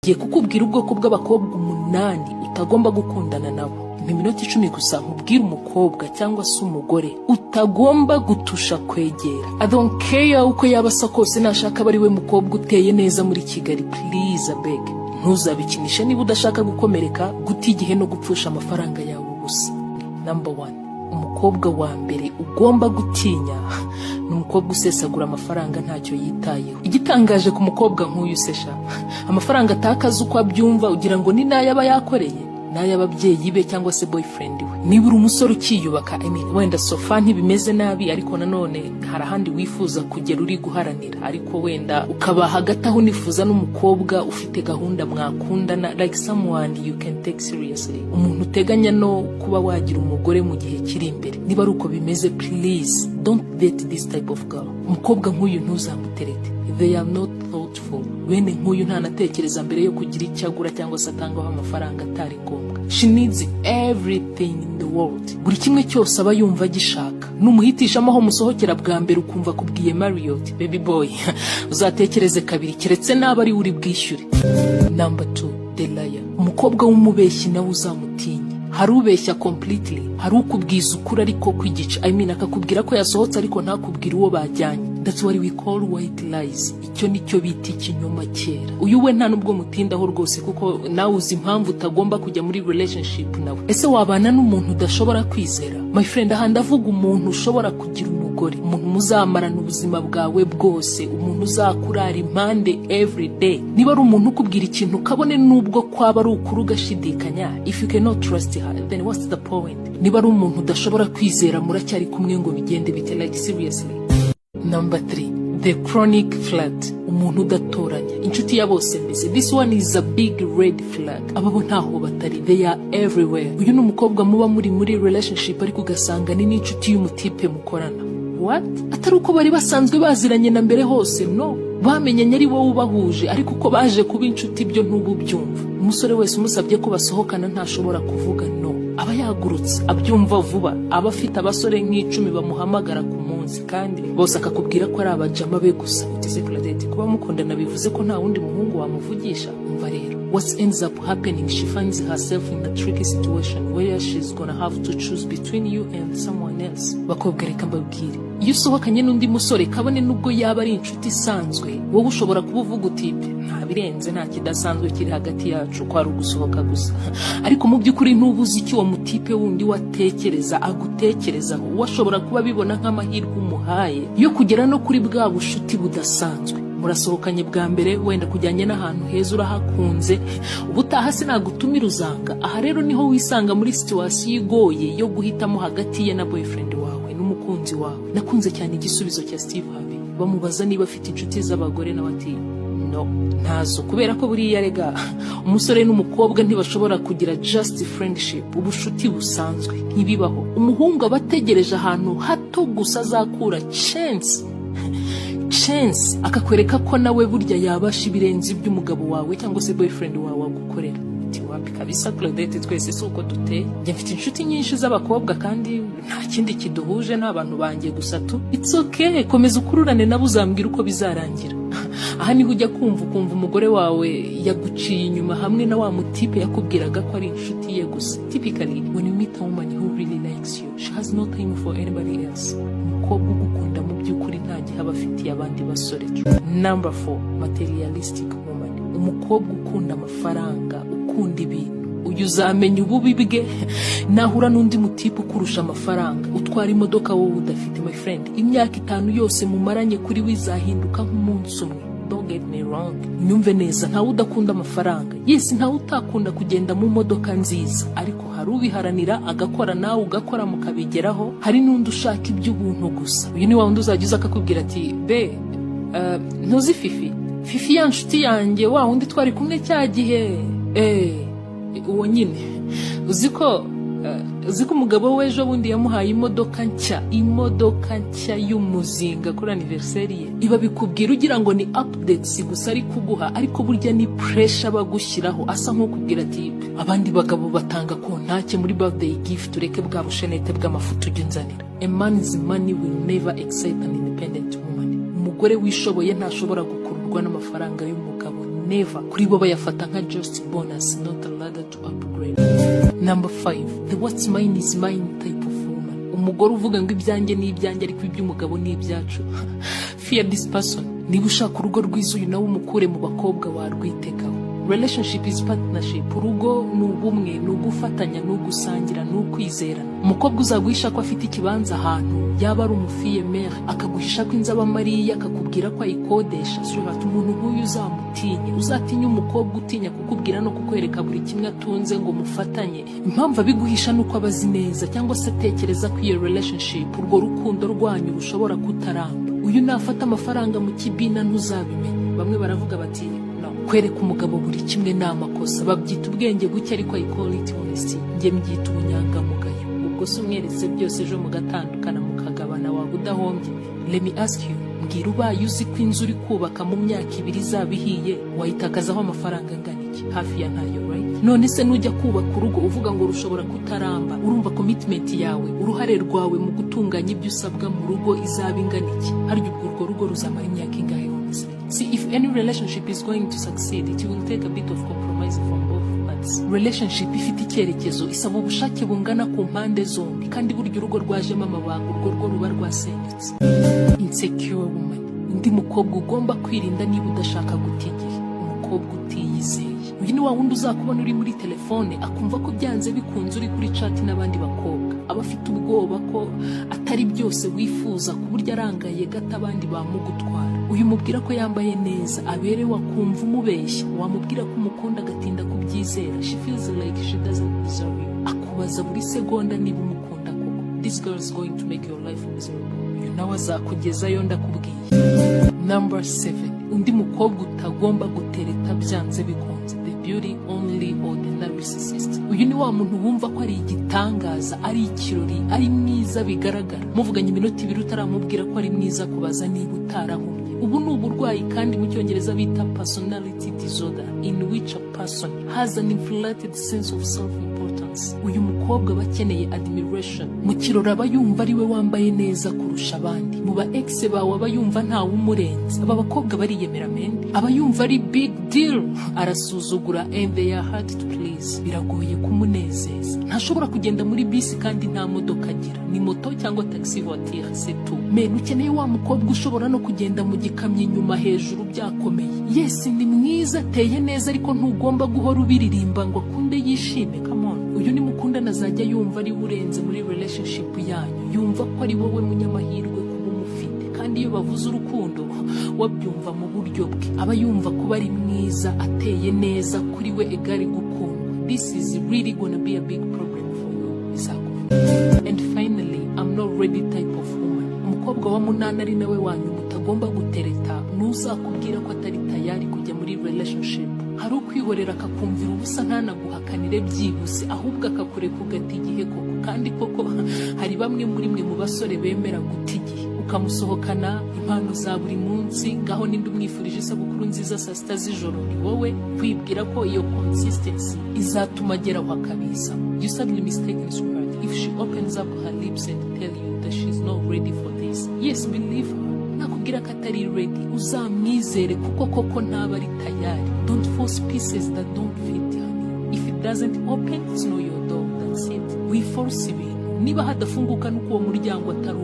ngiye kukubwira ubwoko bw'abakobwa 8 utagomba gukundana nabo. Iminota 10 gusa nkubwira umukobwa cyangwa se umugore utagomba gutusha kwegera. I don't care uko yabasa kose, nashaka bari we mukobwa uteye neza muri Kigali. Please beg, ntuzabikinishe niba udashaka gukomereka, guta igihe no gupfusha amafaranga yawe ubusa. Number 1, umukobwa wa mbere ugomba gutinya ni umukobwa usesagura amafaranga ntacyo yitayeho. Igitangaje ku mukobwa nk'uyu sesha, amafaranga atakaza uko abyumva ugira ngo ni nayaba yakoreye, n'ay'ababyeyi be cyangwa se boyfriend we. Niba uri umusore ukiyubaka, wenda sofa ntibimeze nabi, ariko nanone hari ahandi wifuza kugera uri guharanira, ariko wenda ukaba hagati aho unifuza n'umukobwa ufite gahunda mwakundana, like someone you can take seriously, umuntu uteganya no kuba wagira umugore mu gihe kiri imbere. Niba ari uko bimeze, please don't date this type of girl. Umukobwa nk'uyu ntuzamuterete. They are not thoughtful. Bene nk'uyu ntanatekereza mbere yo kugira icyo agura cyangwa se atangaho amafaranga atari ngombwa. She needs everything in the world. Buri kimwe cyose aba yumva gishaka. Numuhitishamo aho musohokera bwa mbere ukumva kubwiye Marriott, baby boy, uzatekereze kabiri keretse naba ari uri bwishyure. Number 2, Delaya. Umukobwa w'umubeshyi nawe uzamutinya. Hari ubeshya completely, hari ukubwiza ukuri ariko kwigica. Akakubwira ko yasohotse ariko ntakubwira uwo bajyanye. That's what we call white lies. Icyo nicyo biti kinyoma cyera. Uyu we nta nubwo mutindaho rwose, kuko nawe uzi impamvu utagomba kujya muri relationship nawe. Ese wabana n'umuntu udashobora kwizera? My friend, aha ndavuga umuntu ushobora kugira umugore, umuntu muzamarana ubuzima bwawe bwose, umuntu uzakurara impande every day. Niba ari umuntu ukubwira ikintu kabone nubwo kwaba ari ukuri ugashidikanya, if you cannot trust her, then what's the point? Niba ari umuntu udashobora kwizera, muracyari kumwe ngo bigende bite, like seriously. Number 3, the chronic flirt. Umuntu udatoranya, inshuti ya bose mbese. This one is a big red flag. Ababo ntaho batari, they are everywhere. Uyu ni umukobwa muba muri relationship ariko ugasanga ni n'inshuti y'umutipe mukorana. What? Atari uko bari basanzwe baziranye na mbere hose, no. Bamenyanye ari wowe ubahuje, ariko uko baje kuba inshuti byo ntubu byumva. Umusore wese umusabye ko basohokana ntashobora kuvuga no. Aba yagurutse, abyumva vuba, aba afite abasore nk'icumi bamuhamagara ku munsi, kandi bose akakubwira ko ari abajama be gusa. Utise Claudette, kuba mukundana bivuze ko nta wundi muhungu wamuvugisha? Umva rero, what ends up happening, she finds herself in a tricky situation where she's gonna have to choose between you and someone else. Bakobwa reka mbabwire, iyo usohokanye n'undi musore kabone nubwo yaba ari inshuti isanzwe, wowe ushobora kuba uvuga uti nta birenze, nta kidasanzwe kiri hagati yacu, ko ari ugusohoka gusa. Ariko mu by'ukuri ntubuzi icyo uwo mutipe wundi watekereza agutekerezaho. Washobora kuba bibona nk'amahirwe umuhaye yo kugera no kuri bwa bushuti budasanzwe. Murasohokanye bwa mbere, wenda kujyanye n'ahantu heza urahakunze, ubutaha sinagutumira uzanga. Aha rero niho wisanga muri situation igoye yo guhitamo hagati ye na boyfriend wawe n'umukunzi wawe. Nakunze cyane igisubizo cya Steve Harvey. Bamubaza niba afite inshuti z'abagore nawe ati no, ntazo, kubera ko buriya rega umusore n'umukobwa ntibashobora kugira just friendship, ubushuti busanzwe ntibibaho. Umuhungu abategereje ahantu hato gusa azakura chance akakwereka ko nawe burya yabasha ibirenze iby'umugabo wawe cyangwa se boyfriend wawe agukorera. Ati wapi kabisa Claudette, twese suko duteye. Njye mfite inshuti nyinshi z'abakobwa kandi nta kindi kiduhuje n'abantu bangiye gusa tu. It's okay, komeza ukururane nabo, uzambwira uko bizarangira. Aha niho ujya kumva umugore wawe yaguciye inyuma hamwe na wa mutipe yakubwiraga ko ari inshuti ye gusa. Typically when you meet a woman who really likes you, she has no time for anybody else. Umukobwa ugukunda mu by'ukuri nta gihe aba afitiye abandi basore. Number 4, materialistic woman. Umukobwa ukunda amafaranga, ukunda ibintu. Uyu uzamenya ububi bwe nahura n'undi mutipe ukurusha amafaranga, utwara imodoka wowe udafite. My friend, imyaka 5 yose mumaranye kuri wizahinduka nk'umunsi umwe. Don't get me wrong, nyumve neza, ntawe udakunda amafaranga. Yes, ntawe utakunda kugenda mu modoka nziza, ariko hari ubiharanira agakora nawe ugakora mukabigeraho. Hari n'undi ushaka iby'ubuntu gusa. Uyu ni wa wundi uzagiza akakubwira ati ntuzi Fifi ya nshuti yanjye, wa wundi twari kumwe cya gihe. Uwo nyine uzi ko umugabo we ejo bundi yamuhaye imodoka nshya y'umuzinga kuri anniversary ye. Iba bikubwira ugira ngo ni updates gusa ari kuguha, ariko burya ni pressure bagushyiraho. Asa nk'ukubwira ati abandi bagabo batanga kontake muri birthday gift, ureke bwa bushenete bw'amafuta ujya unzanira. A man's money will never excite an independent woman. Umugore wishoboye ntashobora gukururwa n'amafaranga y'umugabo. never. Kuri bo bayafata nka just bonus, not a ladder to upgrade. Number 5, the what's mine is mine type of woman. Umugore uvuga ngo ibyanjye ni ibyanjye ariko iby'umugabo ni ibyacu. Fear this person. Niba ushaka urugo rwiza uyu nawe umukure mu bakobwa warwitekaho. Relationship is partnership. Urugo ni ubumwe, ni ugufatanya, ni ugusangira, ni ukwizerana. Umukobwa uzaguhisha ko afite ikibanza ahantu yaba ari umufiye mere, akaguhisha ko inzu aba Mariya, akakubwira ko ayikodesha, surati umuntu nk'uyu uzamutinye. Uzatinya umukobwa utinya kukubwira no kukwereka buri kimwe atunze ngo mufatanye. Impamvu abiguhisha nuko abazi neza cyangwa se atekereza ko iyo relationship, urwo rukundo rwanyu rushobora kutaramba. Uyu nafata amafaranga mu kibina ntuzabimenya. Bamwe baravuga bati kwereka umugabo buri kimwe ni amakosa, babyita ubwenge buke ariko I call it honesty, njye mbyita ubunyangamugayo. Ubwo se umweretse byose ejo mugatandukana mukagabana waba udahombye? Let me ask you, mbwira ubaye uzi ko inzu uri kubaka mu myaka 2 izaba ihiye, wayitakazaho amafaranga angana iki? Hafi ya ntayo, right? None se nujya kubaka urugo uvuga ngo rushobora kutaramba, urumva commitment yawe, uruhare rwawe mu gutunganya ibyo usabwa mu rugo izaba ingana iki? Harya urwo rugo ruzamara imyaka ingahe? See, if any relationship is going to succeed, it will take a bit of compromise from both parties. Relationship ifite icyerekezo isaba ubushake bungana ku mpande zombi, kandi burya urugo rwajemo amabanga urwo ruba rwasenyutse. Insecure woman. Undi mukobwa ugomba kwirinda niba udashaka guta igihe. Umukobwa utiyizeye. Uyu ni wa wundi uzakubona uri muri telefone akumva ko byanze bikunze uri kuri chat n'abandi bakobwa. Aba afite ubwoba ko atari byose wifuza ku buryo arangaye gato abandi bamugutwara. Uyu mubwira ko yambaye neza aberewe akumva umubeshya, wamubwira ko umukunda agatinda kubyizera. She feels like she doesn't deserve you. Akubaza buri segonda niba umukunda koko. This girl is going to make your life miserable. Uyu nawe azakugezayo ndakubwiye. Number 7, undi mukobwa utagomba gutereta byanze bikunze. The beauty only or the narcissist. Uyu ni wa muntu wumva ko ari igitangaza, ari ikirori, ari mwiza bigaragara. Muvuganye iminota 2 utaramubwira ko ari mwiza kubaza niba utarahumye. Ubu ni uburwayi kandi mu Cyongereza bita personality disorder, in which a person has an inflated sense of self-importance. Uyu mukobwa bakeneye admiration. Mu kirori aba yumva ari we wambaye neza kurusha abandi. Mu ba ex bawe aba yumva ntawe umurenze. Aba bakobwa bariyemera mende. Aba yumva ari big deal. Arasuzugura and they are hard to please. Biragoye kumunezeza. Ntashobora kugenda muri bisi kandi nta modoka agira. Ni moto cyangwa taxi voiture c'est tout. Men ukeneye wa mukobwa ushobora no kugenda mu gikamye inyuma hejuru byakomeye. Yes, ni mwiza ateye neza ariko ntugomba guhora ubiririmba ngo akunde yishime. Come on. Uyu ni mukunda nazajya yumva ari urenze muri relationship yanyu. Yumva ko ari wowe munyamahirwe kuba umufite. Kandi iyo bavuze urukundo wabyumva mu buryo bwe. Aba yumva kuba ari mwiza ateye neza kuri we egari gukundwa. This is really gonna be a big problem for you, Isako. And finally, I'm not ready type of woman. Umukobwa wa munana ari nawe wanyu mutagomba gutereta, nuzakubwira ko atari tayari kujya muri relationship. Hari ukwihorera akakumvira ubusa ntanaguhakanire byibuse, ahubwo akakureka ugata igihe koko. Kandi koko hari bamwe muri mwe mu basore bemera guta igihe, ukamusohokana impano za buri munsi, ngaho ninde umwifurije isabukuru nziza saa 6 z'ijoro, ni wowe kwibwira ko iyo consistency izatuma ageraho akabiza. You sadly mistaken his word. If she opens up her lips and tell you that she's not ready for this, yes, believe her. Nakubwira ko atari ready, uzamwizere kuko koko ntaba ari tayari. Don't force pieces that don't fit, honey. If it doesn't open, it's not your door, that's it. We force ibintu niba hadafunguka nuko uwo muryango atari